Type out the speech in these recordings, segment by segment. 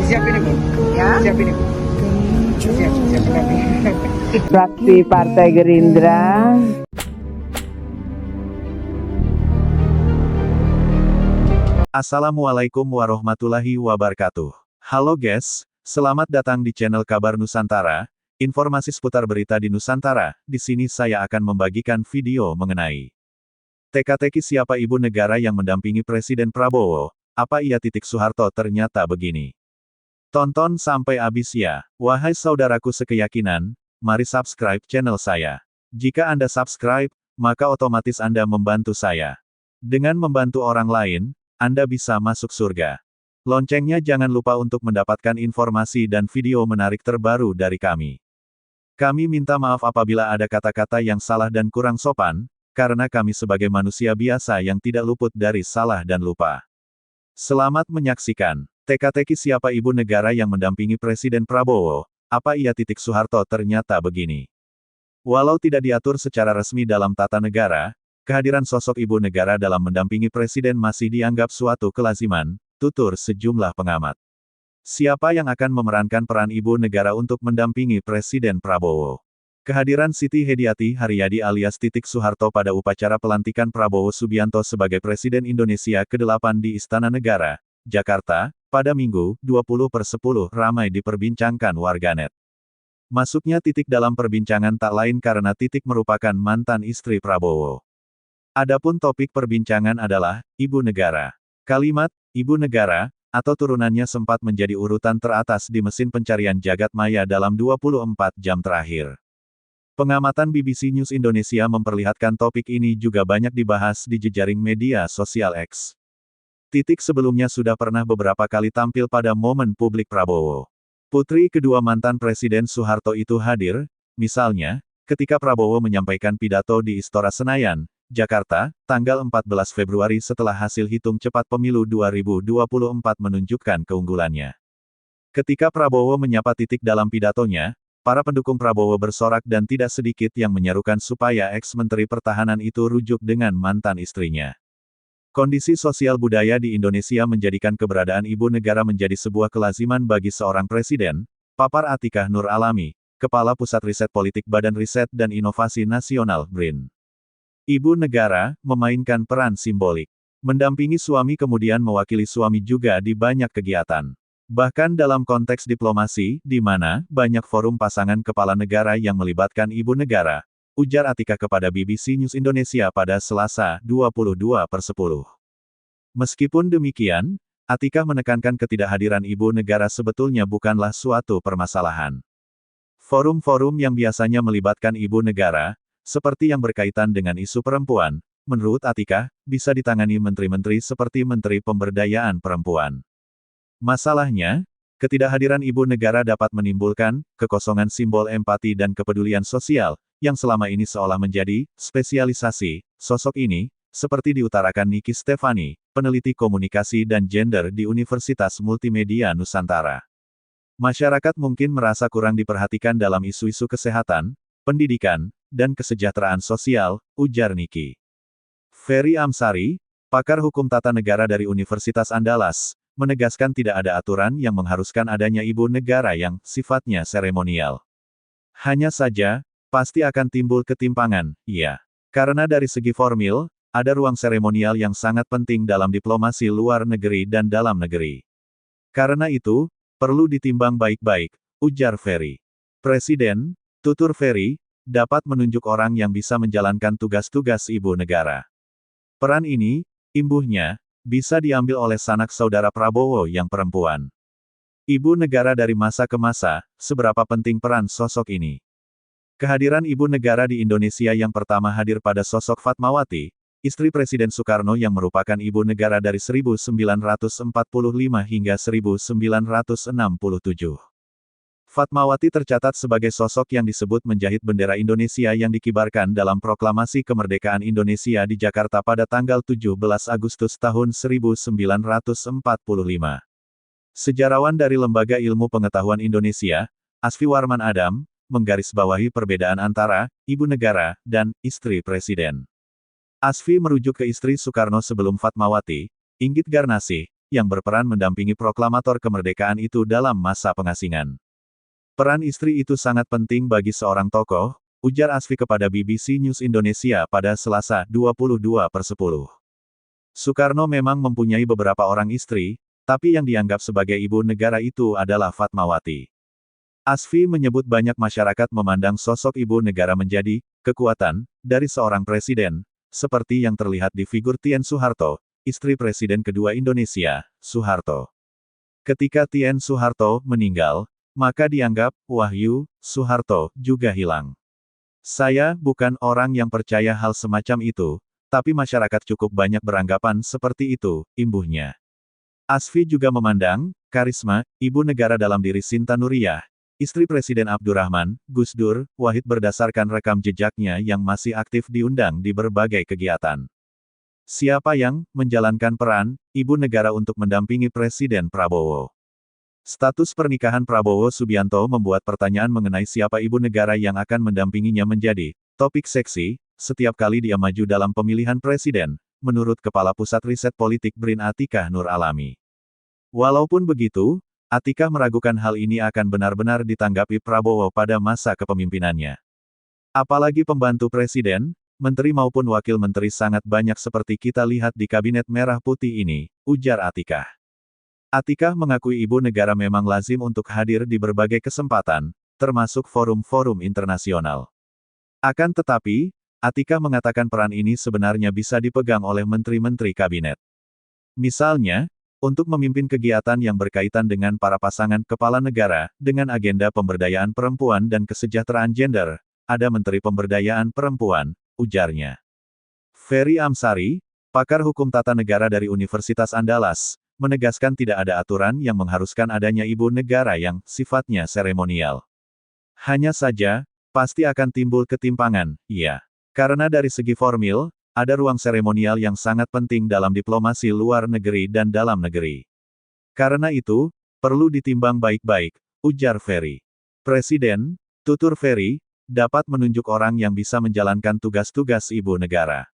Siap ini Bu. Ya. Siap ini Bu. Siap kami. Fraksi Partai Gerindra. Assalamualaikum warahmatullahi wabarakatuh. Halo guys, selamat datang di channel Kabar Nusantara. Informasi seputar berita di Nusantara. Di sini saya akan membagikan video mengenai teka-teki siapa ibu negara yang mendampingi Presiden Prabowo. Apa ia titik Soeharto ternyata begini. Tonton sampai habis ya. Wahai saudaraku sekeyakinan, mari subscribe channel saya. Jika Anda subscribe, maka otomatis Anda membantu saya. Dengan membantu orang lain, Anda bisa masuk surga. Loncengnya jangan lupa untuk mendapatkan informasi dan video menarik terbaru dari kami. Kami minta maaf apabila ada kata-kata yang salah dan kurang sopan, karena kami sebagai manusia biasa yang tidak luput dari salah dan lupa. Selamat menyaksikan. Teka-teki siapa ibu negara yang mendampingi Presiden Prabowo. Apa ia titik Soeharto ternyata begini. Walau tidak diatur secara resmi dalam tata negara, kehadiran sosok ibu negara dalam mendampingi presiden masih dianggap suatu kelaziman, tutur sejumlah pengamat. Siapa yang akan memerankan peran ibu negara untuk mendampingi Presiden Prabowo? Kehadiran Siti Hediati Haryadi alias Titik Soeharto pada upacara pelantikan Prabowo Subianto sebagai Presiden Indonesia ke-8 di Istana Negara, Jakarta, pada Minggu, 20/10 ramai diperbincangkan warganet. Masuknya Titik dalam perbincangan tak lain karena Titik merupakan mantan istri Prabowo. Adapun topik perbincangan adalah, Ibu Negara. Kalimat, Ibu Negara, atau turunannya sempat menjadi urutan teratas di mesin pencarian jagat maya dalam 24 jam terakhir. Pengamatan BBC News Indonesia memperlihatkan topik ini juga banyak dibahas di jejaring media sosial X. Titik sebelumnya sudah pernah beberapa kali tampil pada momen publik Prabowo. Putri kedua mantan Presiden Soeharto itu hadir, misalnya, ketika Prabowo menyampaikan pidato di Istora Senayan, Jakarta, tanggal 14 Februari setelah hasil hitung cepat pemilu 2024 menunjukkan keunggulannya. Ketika Prabowo menyapa Titik dalam pidatonya, para pendukung Prabowo bersorak dan tidak sedikit yang menyerukan supaya ex-menteri pertahanan itu rujuk dengan mantan istrinya. Kondisi sosial budaya di Indonesia menjadikan keberadaan ibu negara menjadi sebuah kelaziman bagi seorang presiden, papar Atikah Nur Alami, Kepala Pusat Riset Politik Badan Riset dan Inovasi Nasional BRIN. Ibu negara, memainkan peran simbolik. Mendampingi suami kemudian mewakili suami juga di banyak kegiatan. Bahkan dalam konteks diplomasi, di mana banyak forum pasangan kepala negara yang melibatkan ibu negara, ujar Atikah kepada BBC News Indonesia pada Selasa, 22/10. Meskipun demikian, Atikah menekankan ketidakhadiran ibu negara sebetulnya bukanlah suatu permasalahan. Forum-forum yang biasanya melibatkan ibu negara, seperti yang berkaitan dengan isu perempuan, menurut Atikah, bisa ditangani menteri-menteri seperti Menteri Pemberdayaan Perempuan. Masalahnya, ketidakhadiran ibu negara dapat menimbulkan kekosongan simbol empati dan kepedulian sosial, yang selama ini seolah menjadi spesialisasi sosok ini, seperti diutarakan Niki Stefani, peneliti komunikasi dan gender di Universitas Multimedia Nusantara. Masyarakat mungkin merasa kurang diperhatikan dalam isu-isu kesehatan, pendidikan, dan kesejahteraan sosial, ujar Niki. Ferry Amsari, pakar hukum tata negara dari Universitas Andalas, menegaskan tidak ada aturan yang mengharuskan adanya ibu negara yang sifatnya seremonial. Hanya saja, pasti akan timbul ketimpangan, ya. Karena dari segi formil, ada ruang seremonial yang sangat penting dalam diplomasi luar negeri dan dalam negeri. Karena itu, perlu ditimbang baik-baik, ujar Ferry. Presiden, tutur Ferry, dapat menunjuk orang yang bisa menjalankan tugas-tugas ibu negara. Peran ini, imbuhnya, bisa diambil oleh sanak saudara Prabowo yang perempuan. Ibu negara dari masa ke masa, seberapa penting peran sosok ini? Kehadiran ibu negara di Indonesia yang pertama hadir pada sosok Fatmawati, istri Presiden Soekarno yang merupakan ibu negara dari 1945 hingga 1967. Fatmawati tercatat sebagai sosok yang disebut menjahit bendera Indonesia yang dikibarkan dalam Proklamasi Kemerdekaan Indonesia di Jakarta pada tanggal 17 Agustus tahun 1945. Sejarawan dari Lembaga Ilmu Pengetahuan Indonesia, Asfi Warman Adam, menggarisbawahi perbedaan antara ibu negara dan istri presiden. Asfi merujuk ke istri Soekarno sebelum Fatmawati, Inggit Garnasih, yang berperan mendampingi proklamator kemerdekaan itu dalam masa pengasingan. Peran istri itu sangat penting bagi seorang tokoh, ujar Asfi kepada BBC News Indonesia pada Selasa, 22/10. Soekarno memang mempunyai beberapa orang istri, tapi yang dianggap sebagai ibu negara itu adalah Fatmawati. Asfi menyebut banyak masyarakat memandang sosok ibu negara menjadi kekuatan dari seorang presiden, seperti yang terlihat di figur Tien Soeharto, istri Presiden kedua Indonesia, Soeharto. Ketika Tien Soeharto meninggal, maka dianggap Wahyu Soeharto juga hilang. Saya bukan orang yang percaya hal semacam itu, tapi masyarakat cukup banyak beranggapan seperti itu, imbuhnya. Asfi juga memandang karisma ibu negara dalam diri Sinta Nuriyah, istri Presiden Abdurrahman, Gus Dur, Wahid berdasarkan rekam jejaknya yang masih aktif diundang di berbagai kegiatan. Siapa yang menjalankan peran ibu negara untuk mendampingi Presiden Prabowo? Status pernikahan Prabowo Subianto membuat pertanyaan mengenai siapa ibu negara yang akan mendampinginya menjadi topik seksi setiap kali dia maju dalam pemilihan presiden, menurut Kepala Pusat Riset Politik BRIN Atikah Nur Alami. Walaupun begitu, Atikah meragukan hal ini akan benar-benar ditanggapi Prabowo pada masa kepemimpinannya. Apalagi pembantu presiden, menteri maupun wakil menteri sangat banyak seperti kita lihat di Kabinet Merah Putih ini, ujar Atikah. Atikah mengakui ibu negara memang lazim untuk hadir di berbagai kesempatan, termasuk forum-forum internasional. Akan tetapi, Atikah mengatakan peran ini sebenarnya bisa dipegang oleh menteri-menteri kabinet. Misalnya, untuk memimpin kegiatan yang berkaitan dengan para pasangan kepala negara, dengan agenda pemberdayaan perempuan dan kesejahteraan gender, ada Menteri Pemberdayaan Perempuan, ujarnya. Ferry Amsari, pakar hukum tata negara dari Universitas Andalas, menegaskan tidak ada aturan yang mengharuskan adanya ibu negara yang sifatnya seremonial. Hanya saja, pasti akan timbul ketimpangan, ya. Karena dari segi formil, ada ruang seremonial yang sangat penting dalam diplomasi luar negeri dan dalam negeri. Karena itu, perlu ditimbang baik-baik, ujar Ferry. Presiden, tutur Ferry, dapat menunjuk orang yang bisa menjalankan tugas-tugas ibu negara.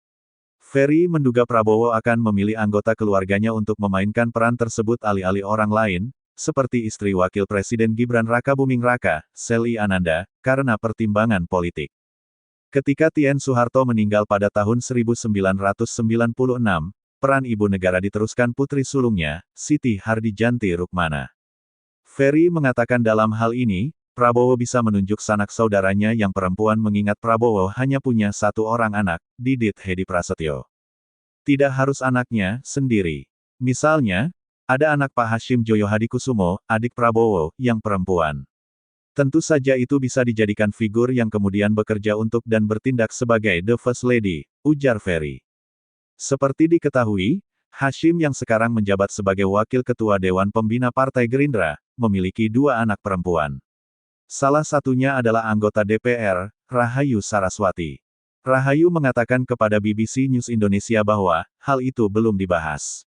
Ferry menduga Prabowo akan memilih anggota keluarganya untuk memainkan peran tersebut alih-alih orang lain, seperti istri Wakil Presiden Gibran Rakabuming Raka, Selly Ananda, karena pertimbangan politik. Ketika Tien Soeharto meninggal pada tahun 1996, peran ibu negara diteruskan putri sulungnya, Siti Hardijanti Rukmana. Ferry mengatakan dalam hal ini, Prabowo bisa menunjuk sanak saudaranya yang perempuan mengingat Prabowo hanya punya satu orang anak, Didit Hedi Prasetyo. Tidak harus anaknya sendiri. Misalnya, ada anak Pak Hashim Joyo Hadikusumo, adik Prabowo, yang perempuan. Tentu saja itu bisa dijadikan figur yang kemudian bekerja untuk dan bertindak sebagai The First Lady, ujar Ferry. Seperti diketahui, Hashim yang sekarang menjabat sebagai Wakil Ketua Dewan Pembina Partai Gerindra, memiliki dua anak perempuan. Salah satunya adalah anggota DPR, Rahayu Saraswati. Rahayu mengatakan kepada BBC News Indonesia bahwa, hal itu belum dibahas.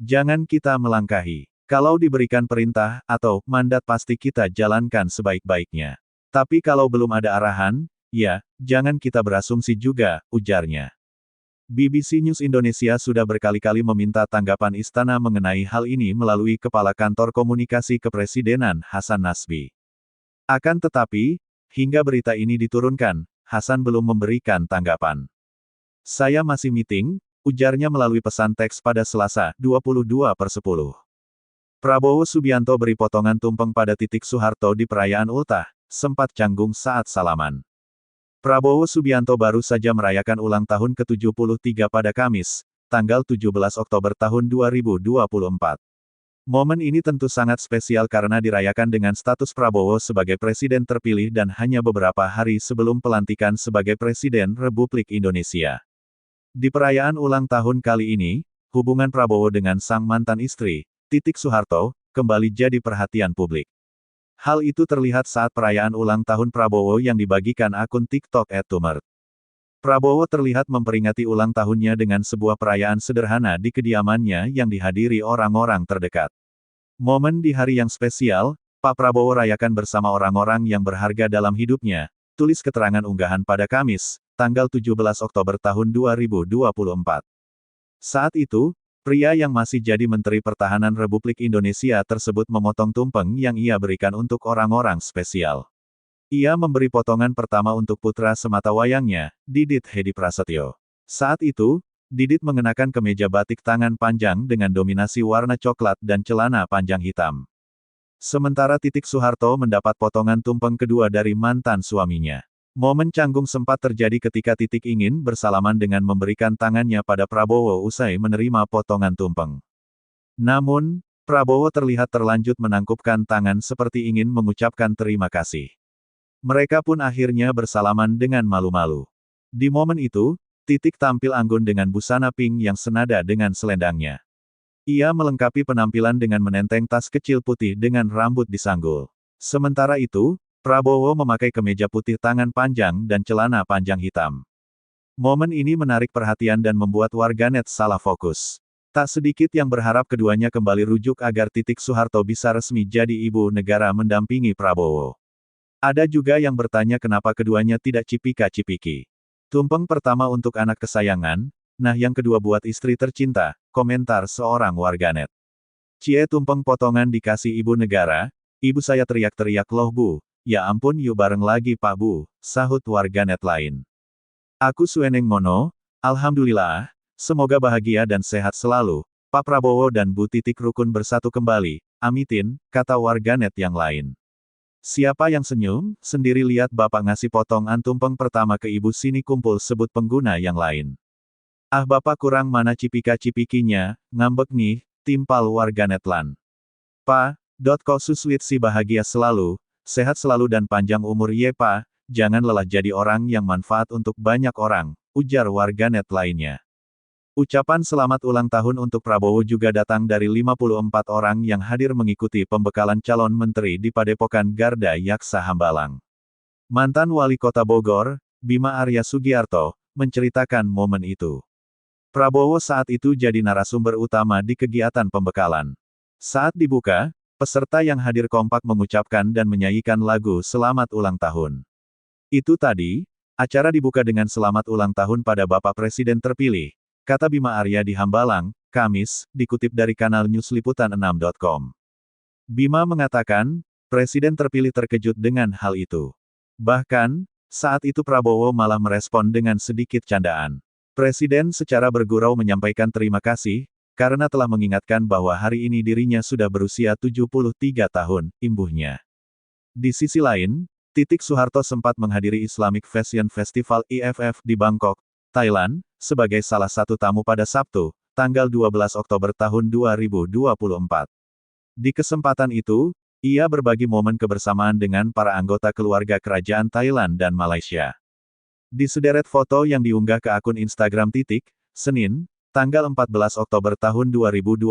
Jangan kita melangkahi. Kalau diberikan perintah, atau mandat pasti kita jalankan sebaik-baiknya. Tapi kalau belum ada arahan, ya, jangan kita berasumsi juga, ujarnya. BBC News Indonesia sudah berkali-kali meminta tanggapan istana mengenai hal ini melalui Kepala Kantor Komunikasi Kepresidenan, Hasan Nasbi. Akan tetapi, hingga berita ini diturunkan, Hasan belum memberikan tanggapan. Saya masih meeting, ujarnya melalui pesan teks pada Selasa, 22/10. Prabowo Subianto beri potongan tumpeng pada titik Soeharto di perayaan ultah, sempat canggung saat salaman. Prabowo Subianto baru saja merayakan ulang tahun ke-73 pada Kamis, tanggal 17 Oktober tahun 2024. Momen ini tentu sangat spesial karena dirayakan dengan status Prabowo sebagai presiden terpilih dan hanya beberapa hari sebelum pelantikan sebagai Presiden Republik Indonesia. Di perayaan ulang tahun kali ini, hubungan Prabowo dengan sang mantan istri, Titik Soeharto, kembali jadi perhatian publik. Hal itu terlihat saat perayaan ulang tahun Prabowo yang dibagikan akun TikTok @tumert. Prabowo terlihat memperingati ulang tahunnya dengan sebuah perayaan sederhana di kediamannya yang dihadiri orang-orang terdekat. Momen di hari yang spesial, Pak Prabowo rayakan bersama orang-orang yang berharga dalam hidupnya, tulis keterangan unggahan pada Kamis, tanggal 17 Oktober tahun 2024. Saat itu, Pria yang masih jadi Menteri Pertahanan Republik Indonesia tersebut memotong tumpeng yang ia berikan untuk orang-orang spesial. Ia memberi potongan pertama untuk putra sematawayangnya, Didit Hedi Prasetyo. Saat itu, Didit mengenakan kemeja batik tangan panjang dengan dominasi warna coklat dan celana panjang hitam. Sementara Titik Soeharto mendapat potongan tumpeng kedua dari mantan suaminya. Momen canggung sempat terjadi ketika Titik ingin bersalaman dengan memberikan tangannya pada Prabowo usai menerima potongan tumpeng. Namun, Prabowo terlihat terlanjut menangkupkan tangan seperti ingin mengucapkan terima kasih. Mereka pun akhirnya bersalaman dengan malu-malu. Di momen itu, Titik tampil anggun dengan busana pink yang senada dengan selendangnya. Ia melengkapi penampilan dengan menenteng tas kecil putih dengan rambut disanggul. Sementara itu, Prabowo memakai kemeja putih tangan panjang dan celana panjang hitam. Momen ini menarik perhatian dan membuat warganet salah fokus. Tak sedikit yang berharap keduanya kembali rujuk agar Titik Soeharto bisa resmi jadi ibu negara mendampingi Prabowo. Ada juga yang bertanya kenapa keduanya tidak cipika-cipiki. Tumpeng pertama untuk anak kesayangan, nah yang kedua buat istri tercinta, komentar seorang warganet. Cie tumpeng potongan dikasih ibu negara, ibu saya teriak-teriak loh bu, ya ampun yuk bareng lagi pak bu, sahut warganet lain. Aku sueneng mono, alhamdulillah, semoga bahagia dan sehat selalu, Pak Prabowo dan Bu Titik rukun bersatu kembali, amitin, kata warganet yang lain. Siapa yang senyum, sendiri lihat bapak ngasih potongan tumpeng pertama ke ibu sini kumpul sebut pengguna yang lain. Ah bapak kurang mana cipika-cipikinya, ngambek nih, timpal warganet lan. Pa.ko suswit si bahagia selalu, sehat selalu dan panjang umur ye pa, jangan lelah jadi orang yang manfaat untuk banyak orang, ujar warganet lainnya. Ucapan selamat ulang tahun untuk Prabowo juga datang dari 54 orang yang hadir mengikuti pembekalan calon menteri di Padepokan Garda Yaksa Hambalang. Mantan Wali Kota Bogor, Bima Arya Sugiarto, menceritakan momen itu. Prabowo saat itu jadi narasumber utama di kegiatan pembekalan. Saat dibuka, peserta yang hadir kompak mengucapkan dan menyanyikan lagu Selamat Ulang Tahun. Itu tadi, acara dibuka dengan selamat ulang tahun pada Bapak Presiden terpilih, kata Bima Arya di Hambalang, Kamis, dikutip dari kanal newsliputan6.com. Bima mengatakan, Presiden terpilih terkejut dengan hal itu. Bahkan, saat itu Prabowo malah merespon dengan sedikit candaan. Presiden secara bergurau menyampaikan terima kasih, karena telah mengingatkan bahwa hari ini dirinya sudah berusia 73 tahun, imbuhnya. Di sisi lain, Titik Soeharto sempat menghadiri Islamic Fashion Festival IFF di Bangkok, Thailand, sebagai salah satu tamu pada Sabtu, tanggal 12 Oktober tahun 2024. Di kesempatan itu, ia berbagi momen kebersamaan dengan para anggota keluarga kerajaan Thailand dan Malaysia. Di sederet foto yang diunggah ke akun Instagram Titik, Senin, tanggal 14 Oktober tahun 2024,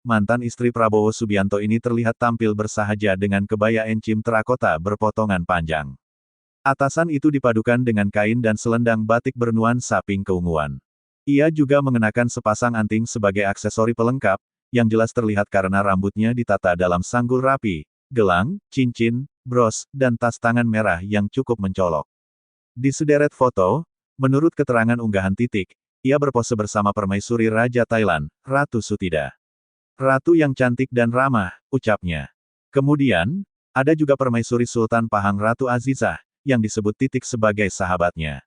mantan istri Prabowo Subianto ini terlihat tampil bersahaja dengan kebaya encim terakota berpotongan panjang. Atasan itu dipadukan dengan kain dan selendang batik bernuansa pink keunguan. Ia juga mengenakan sepasang anting sebagai aksesori pelengkap, yang jelas terlihat karena rambutnya ditata dalam sanggul rapi, gelang, cincin, bros, dan tas tangan merah yang cukup mencolok. Di sederet foto, menurut keterangan unggahan Titik, ia berpose bersama permaisuri Raja Thailand, Ratu Sutida. Ratu yang cantik dan ramah, ucapnya. Kemudian, ada juga permaisuri Sultan Pahang Ratu Azizah, yang disebut Titik sebagai sahabatnya.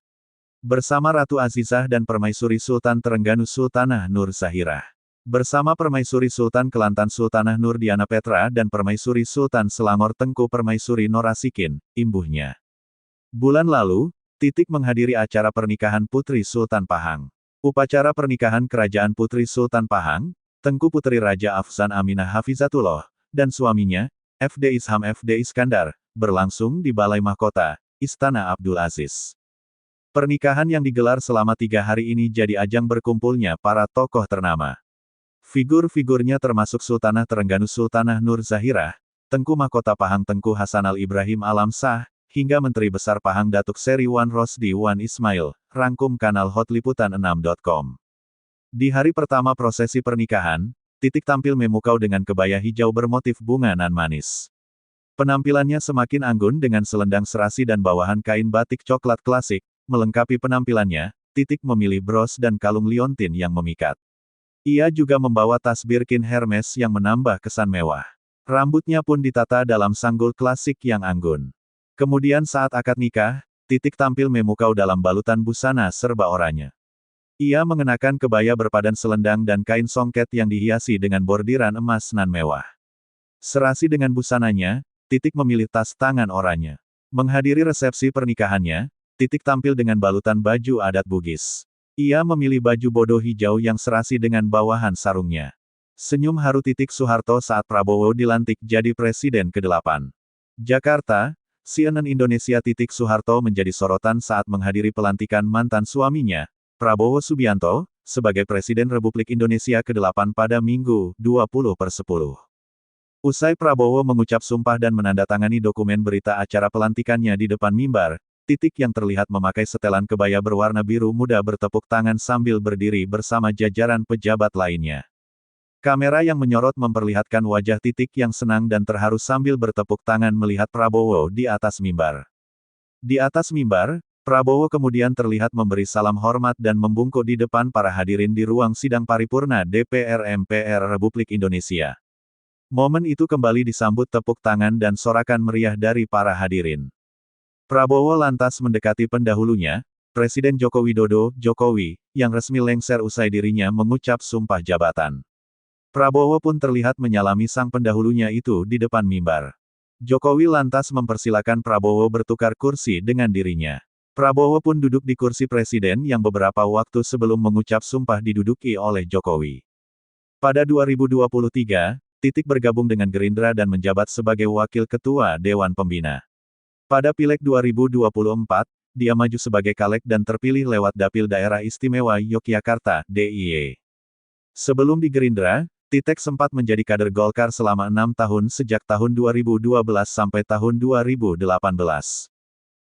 Bersama Ratu Azizah dan permaisuri Sultan Terengganu Sultanah Nur Zahirah. Bersama permaisuri Sultan Kelantan Sultanah Nur Diana Petra dan permaisuri Sultan Selangor Tengku Permaisuri Norasikin, imbuhnya. Bulan lalu, Titik menghadiri acara pernikahan Putri Sultan Pahang. Upacara pernikahan Kerajaan Putri Sultan Pahang, Tengku Putri Raja Afzan Aminah Hafizatullah, dan suaminya, FD Isham FD Iskandar, berlangsung di Balai Mahkota, Istana Abdul Aziz. Pernikahan yang digelar selama 3 hari ini jadi ajang berkumpulnya para tokoh ternama. Figur-figurnya termasuk Sultanah Terengganu Sultanah Nur Zahirah, Tengku Mahkota Pahang Tengku Hasanal Ibrahim Alam Shah, hingga Menteri Besar Pahang Datuk Seri Wan Rosdi Wan Ismail, rangkum kanal hotliputan6.com. Di hari pertama prosesi pernikahan, Titik tampil memukau dengan kebaya hijau bermotif bunga nan manis. Penampilannya semakin anggun dengan selendang serasi dan bawahan kain batik coklat klasik, melengkapi penampilannya, Titik memilih bros dan kalung liontin yang memikat. Ia juga membawa tas Birkin Hermes yang menambah kesan mewah. Rambutnya pun ditata dalam sanggul klasik yang anggun. Kemudian saat akad nikah, Titik tampil memukau dalam balutan busana serba oranye. Ia mengenakan kebaya berpadan selendang dan kain songket yang dihiasi dengan bordiran emas nan mewah. Serasi dengan busananya, Titik memilih tas tangan oranye. Menghadiri resepsi pernikahannya, Titik tampil dengan balutan baju adat Bugis. Ia memilih baju bodo hijau yang serasi dengan bawahan sarungnya. Senyum haru Titik Soeharto saat Prabowo dilantik jadi Presiden ke-8. Jakarta, CNN Indonesia. Titik Soeharto menjadi sorotan saat menghadiri pelantikan mantan suaminya, Prabowo Subianto, sebagai Presiden Republik Indonesia ke-8 pada Minggu, 20/10. Usai Prabowo mengucap sumpah dan menandatangani dokumen berita acara pelantikannya di depan mimbar, Titik yang terlihat memakai setelan kebaya berwarna biru muda bertepuk tangan sambil berdiri bersama jajaran pejabat lainnya. Kamera yang menyorot memperlihatkan wajah Titik yang senang dan terharu sambil bertepuk tangan melihat Prabowo di atas mimbar. Di atas mimbar, Prabowo kemudian terlihat memberi salam hormat dan membungkuk di depan para hadirin di ruang sidang paripurna DPR MPR Republik Indonesia. Momen itu kembali disambut tepuk tangan dan sorakan meriah dari para hadirin. Prabowo lantas mendekati pendahulunya, Presiden Joko Widodo, Jokowi, yang resmi lengser usai dirinya mengucap sumpah jabatan. Prabowo pun terlihat menyalami sang pendahulunya itu di depan mimbar. Jokowi lantas mempersilakan Prabowo bertukar kursi dengan dirinya. Prabowo pun duduk di kursi presiden yang beberapa waktu sebelum mengucap sumpah diduduki oleh Jokowi. Pada 2023, Titik bergabung dengan Gerindra dan menjabat sebagai Wakil Ketua Dewan Pembina. Pada Pileg 2024, dia maju sebagai caleg dan terpilih lewat Dapil Daerah Istimewa Yogyakarta, DIY. Sebelum di Gerindra, Titik sempat menjadi kader Golkar selama 6 tahun sejak tahun 2012 sampai tahun 2018.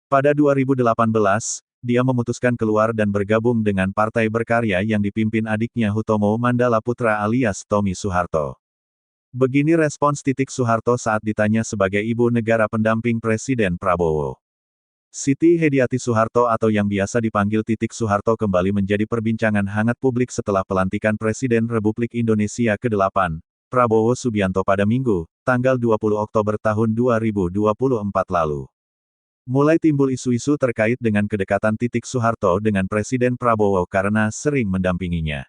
Pada 2018, dia memutuskan keluar dan bergabung dengan Partai Berkarya yang dipimpin adiknya Hutomo Mandala Putra alias Tommy Soeharto. Begini respons Titik Soeharto saat ditanya sebagai ibu negara pendamping Presiden Prabowo. Siti Hediati Soeharto atau yang biasa dipanggil Titik Soeharto kembali menjadi perbincangan hangat publik setelah pelantikan Presiden Republik Indonesia ke-8, Prabowo Subianto pada Minggu, tanggal 20 Oktober tahun 2024 lalu. Mulai timbul isu-isu terkait dengan kedekatan Titik Soeharto dengan Presiden Prabowo karena sering mendampinginya.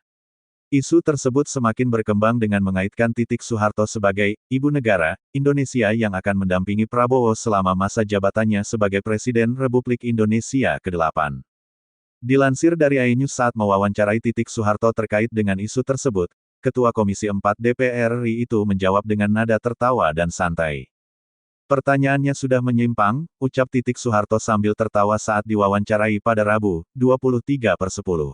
Isu tersebut semakin berkembang dengan mengaitkan Titik Soeharto sebagai ibu negara Indonesia yang akan mendampingi Prabowo selama masa jabatannya sebagai Presiden Republik Indonesia ke-8. Dilansir dari iNews saat mewawancarai Titik Soeharto terkait dengan isu tersebut, Ketua Komisi 4 DPR RI itu menjawab dengan nada tertawa dan santai. Pertanyaannya sudah menyimpang, ucap Titik Soeharto sambil tertawa saat diwawancarai pada Rabu, 23/10.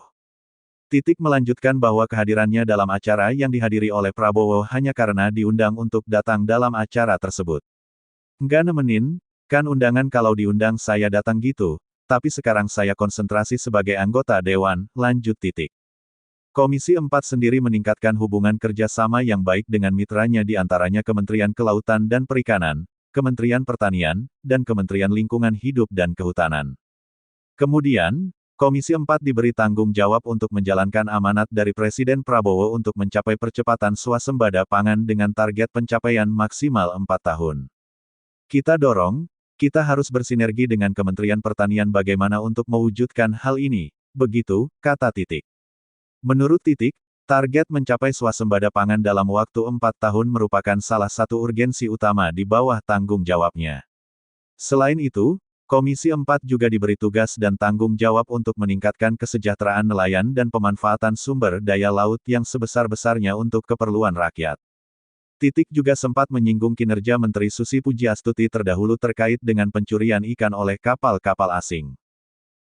Titik melanjutkan bahwa kehadirannya dalam acara yang dihadiri oleh Prabowo hanya karena diundang untuk datang dalam acara tersebut. Nggak nemenin, kan undangan kalau diundang saya datang gitu, tapi sekarang saya konsentrasi sebagai anggota dewan, lanjut Titik. Komisi 4 sendiri meningkatkan hubungan kerjasama yang baik dengan mitranya di antaranya Kementerian Kelautan dan Perikanan, Kementerian Pertanian, dan Kementerian Lingkungan Hidup dan Kehutanan. Kemudian, Komisi 4 diberi tanggung jawab untuk menjalankan amanat dari Presiden Prabowo untuk mencapai percepatan swasembada pangan dengan target pencapaian maksimal 4 tahun. Kita dorong, kita harus bersinergi dengan Kementerian Pertanian bagaimana untuk mewujudkan hal ini, begitu, kata Titik. Menurut Titik, target mencapai swasembada pangan dalam waktu 4 tahun merupakan salah satu urgensi utama di bawah tanggung jawabnya. Selain itu, Komisi 4 juga diberi tugas dan tanggung jawab untuk meningkatkan kesejahteraan nelayan dan pemanfaatan sumber daya laut yang sebesar-besarnya untuk keperluan rakyat. Titik juga sempat menyinggung kinerja Menteri Susi Pujiastuti terdahulu terkait dengan pencurian ikan oleh kapal-kapal asing.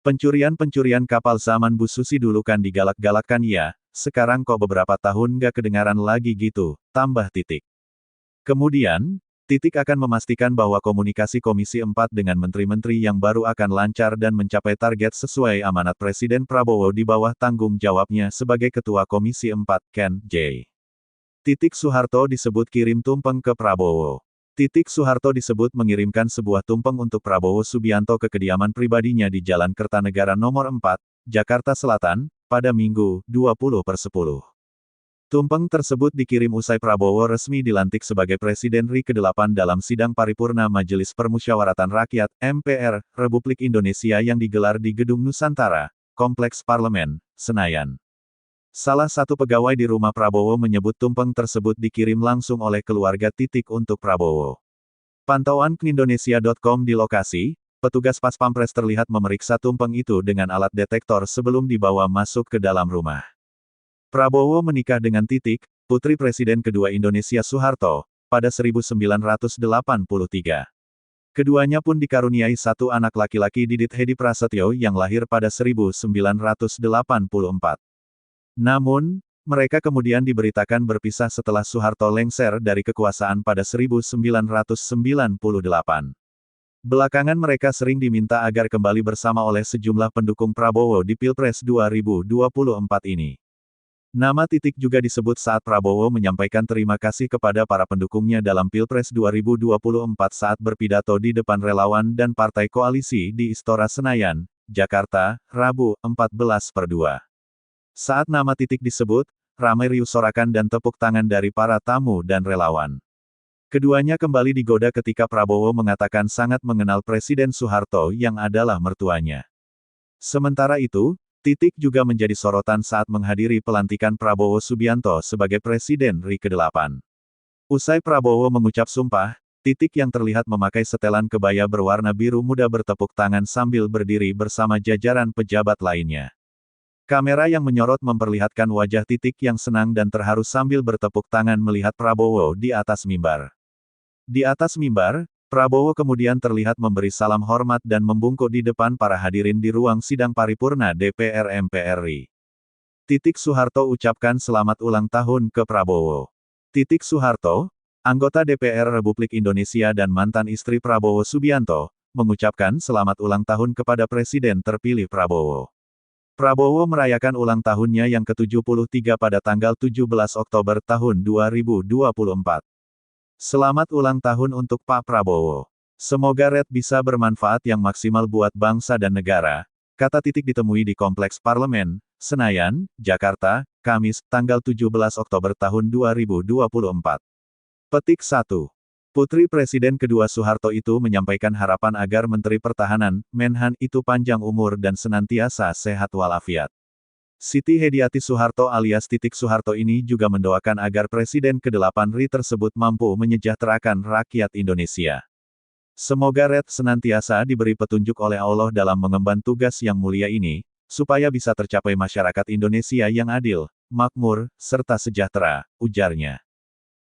Pencurian kapal zaman Bu Susi dulu kan digalak-galakkan ya, sekarang kok beberapa tahun nggak kedengaran lagi gitu, tambah Titik. Kemudian, Titik akan memastikan bahwa komunikasi Komisi 4 dengan menteri-menteri yang baru akan lancar dan mencapai target sesuai amanat Presiden Prabowo di bawah tanggung jawabnya sebagai Ketua Komisi 4, Ken J. Titik Soeharto disebut kirim tumpeng ke Prabowo. Titik Soeharto disebut mengirimkan sebuah tumpeng untuk Prabowo Subianto ke kediaman pribadinya di Jalan Kertanegara Nomor 4, Jakarta Selatan, pada Minggu, 20/10. Tumpeng tersebut dikirim usai Prabowo resmi dilantik sebagai Presiden RI ke-8 dalam sidang paripurna Majelis Permusyawaratan Rakyat (MPR) Republik Indonesia yang digelar di Gedung Nusantara, Kompleks Parlemen, Senayan. Salah satu pegawai di rumah Prabowo menyebut tumpeng tersebut dikirim langsung oleh keluarga Titik untuk Prabowo. Pantauan knindonesia.com di lokasi, petugas Pas Pampres terlihat memeriksa tumpeng itu dengan alat detektor sebelum dibawa masuk ke dalam rumah. Prabowo menikah dengan Titik, putri Presiden kedua Indonesia Soeharto, pada 1983. Keduanya pun dikaruniai satu anak laki-laki Didit Hedi Prasetyo yang lahir pada 1984. Namun, mereka kemudian diberitakan berpisah setelah Soeharto lengser dari kekuasaan pada 1998. Belakangan mereka sering diminta agar kembali bersama oleh sejumlah pendukung Prabowo di Pilpres 2024 ini. Nama Titik juga disebut saat Prabowo menyampaikan terima kasih kepada para pendukungnya dalam Pilpres 2024 saat berpidato di depan relawan dan partai koalisi di Istora Senayan, Jakarta, Rabu, 14/2. Saat nama Titik disebut, ramai riuh sorakan dan tepuk tangan dari para tamu dan relawan. Keduanya kembali digoda ketika Prabowo mengatakan sangat mengenal Presiden Soeharto yang adalah mertuanya. Sementara itu, Titik juga menjadi sorotan saat menghadiri pelantikan Prabowo Subianto sebagai Presiden RI ke-8. Usai Prabowo mengucap sumpah, Titik yang terlihat memakai setelan kebaya berwarna biru muda bertepuk tangan sambil berdiri bersama jajaran pejabat lainnya. Kamera yang menyorot memperlihatkan wajah Titik yang senang dan terharu sambil bertepuk tangan melihat Prabowo di atas mimbar. Di atas mimbar, Prabowo kemudian terlihat memberi salam hormat dan membungkuk di depan para hadirin di ruang sidang paripurna DPR MPR RI. Titik Soeharto ucapkan selamat ulang tahun ke Prabowo. Titik Soeharto, anggota DPR Republik Indonesia dan mantan istri Prabowo Subianto, mengucapkan selamat ulang tahun kepada Presiden terpilih Prabowo. Prabowo merayakan ulang tahunnya yang ke-73 pada tanggal 17 Oktober tahun 2024. Selamat ulang tahun untuk Pak Prabowo. Semoga Red bisa bermanfaat yang maksimal buat bangsa dan negara, kata Titik ditemui di Kompleks Parlemen, Senayan, Jakarta, Kamis, tanggal 17 Oktober tahun 2024. Petik 1. Putri Presiden kedua Soeharto itu menyampaikan harapan agar Menteri Pertahanan, Menhan itu panjang umur dan senantiasa sehat walafiat. Siti Hediati Soeharto alias Titik Soeharto ini juga mendoakan agar Presiden ke-8 RI tersebut mampu menyejahterakan rakyat Indonesia. Semoga Red senantiasa diberi petunjuk oleh Allah dalam mengemban tugas yang mulia ini, supaya bisa tercapai masyarakat Indonesia yang adil, makmur, serta sejahtera, ujarnya.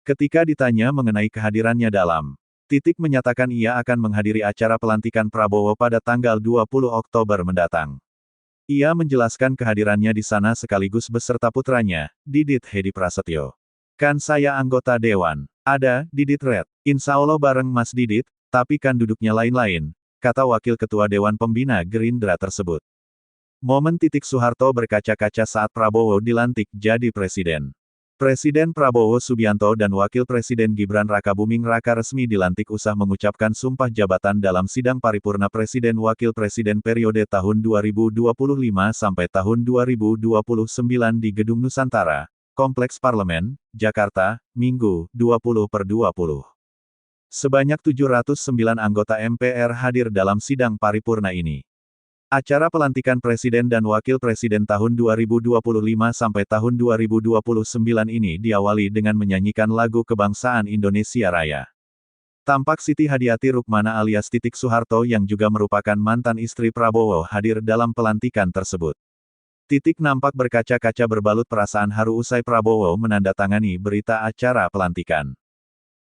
Ketika ditanya mengenai kehadirannya dalam, Titik menyatakan ia akan menghadiri acara pelantikan Prabowo pada tanggal 20 Oktober mendatang. Ia menjelaskan kehadirannya di sana sekaligus beserta putranya, Didit Hedi Prasetyo. Kan saya anggota Dewan. Ada, Didit Red. Insya Allah bareng Mas Didit, tapi kan duduknya lain-lain, kata Wakil Ketua Dewan Pembina Gerindra tersebut. Momen Titik Soeharto berkaca-kaca saat Prabowo dilantik jadi Presiden. Presiden Prabowo Subianto dan Wakil Presiden Gibran Rakabuming Raka resmi dilantik usah mengucapkan sumpah jabatan dalam sidang paripurna Presiden Wakil Presiden periode tahun 2025 sampai tahun 2029 di Gedung Nusantara, Kompleks Parlemen, Jakarta, Minggu, 20/20. Sebanyak 709 anggota MPR hadir dalam sidang paripurna ini. Acara pelantikan Presiden dan Wakil Presiden tahun 2025 sampai tahun 2029 ini diawali dengan menyanyikan lagu kebangsaan Indonesia Raya. Tampak Siti Hadiati Rukmana alias Titik Soeharto yang juga merupakan mantan istri Prabowo hadir dalam pelantikan tersebut. Titik nampak berkaca-kaca berbalut perasaan haru usai Prabowo menandatangani berita acara pelantikan.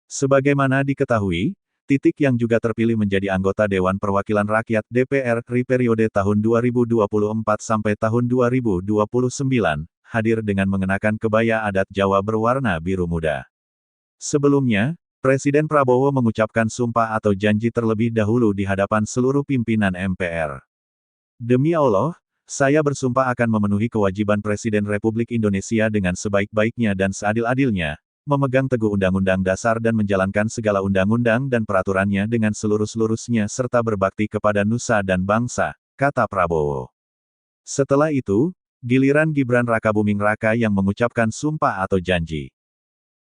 Sebagaimana diketahui, Titik yang juga terpilih menjadi anggota Dewan Perwakilan Rakyat DPR RI periode tahun 2024 sampai tahun 2029, hadir dengan mengenakan kebaya adat Jawa berwarna biru muda. Sebelumnya, Presiden Prabowo mengucapkan sumpah atau janji terlebih dahulu di hadapan seluruh pimpinan MPR. Demi Allah, saya bersumpah akan memenuhi kewajiban Presiden Republik Indonesia dengan sebaik-baiknya dan seadil-adilnya, memegang teguh Undang-Undang Dasar dan menjalankan segala undang-undang dan peraturannya dengan seluruh-seluruhnya serta berbakti kepada nusa dan bangsa, kata Prabowo. Setelah itu, Giliran Gibran Rakabuming Raka yang mengucapkan sumpah atau janji.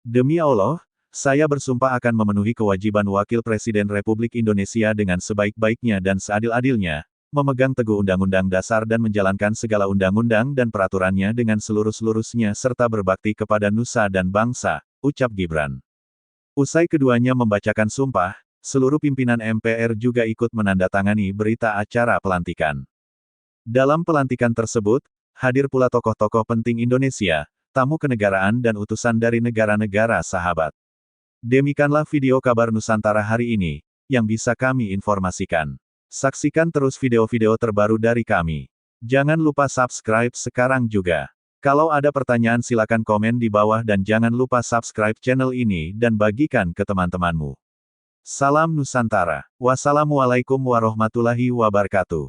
Demi Allah, saya bersumpah akan memenuhi kewajiban Wakil Presiden Republik Indonesia dengan sebaik-baiknya dan seadil-adilnya, memegang teguh Undang-Undang Dasar dan menjalankan segala undang-undang dan peraturannya dengan seluruh-seluruhnya serta berbakti kepada nusa dan bangsa, ucap Gibran. Usai keduanya membacakan sumpah, seluruh pimpinan MPR juga ikut menandatangani berita acara pelantikan. Dalam pelantikan tersebut, hadir pula tokoh-tokoh penting Indonesia, tamu kenegaraan dan utusan dari negara-negara sahabat. Demikianlah video kabar Nusantara hari ini, yang bisa kami informasikan. Saksikan terus video-video terbaru dari kami. Jangan lupa subscribe sekarang juga. Kalau ada pertanyaan silakan komen di bawah dan jangan lupa subscribe channel ini dan bagikan ke teman-temanmu. Salam Nusantara. Wassalamualaikum warahmatullahi wabarakatuh.